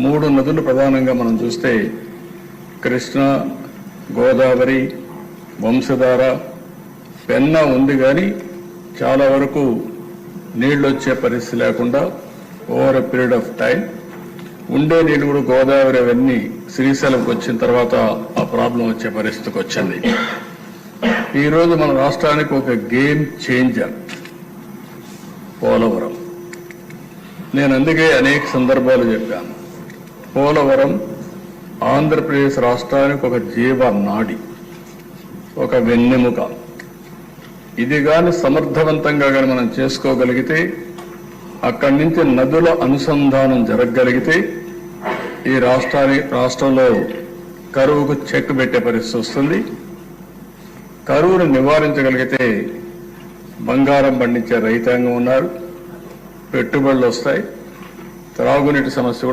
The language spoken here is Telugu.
మూడు నదులు ప్రధానంగా మనం చూస్తే కృష్ణ, గోదావరి, వంశధార, పెన్నా ఉంది. కానీ చాలా వరకు నీళ్లు వచ్చే పరిస్థితి లేకుండా over a period of time ఉండే నీళ్లు కూడా గోదావరి అవన్నీ శ్రీశైలంకి వచ్చిన తర్వాత ఆ ప్రాబ్లం వచ్చే పరిస్థితికి వచ్చింది. ఈరోజు మన రాష్ట్రానికి ఒక గేమ్ చేంజర్ పోలవరం. నేను అందుకే అనేక సందర్భాలు చెప్పాను, పోలవరం ఆంధ్రప్రదేశ్ రాష్ట్రానికి ఒక జీవనాడి, ఒక వెన్నెముక. ఇది కానీ సమర్థవంతంగా కానీ మనం చేసుకోగలిగితే, అక్కడి నుంచి నదుల అనుసంధానం జరగగలిగితే ఈ రాష్ట్రంలో కరువుకు చెక్ పెట్టే పరిస్థితి వస్తుంది. కరువును నివారించగలిగితే బంగారం పండించే రైతాంగం ఉన్నారు, పెట్టుబడులు వస్తాయి, త్రాగునీటి సమస్య కూడా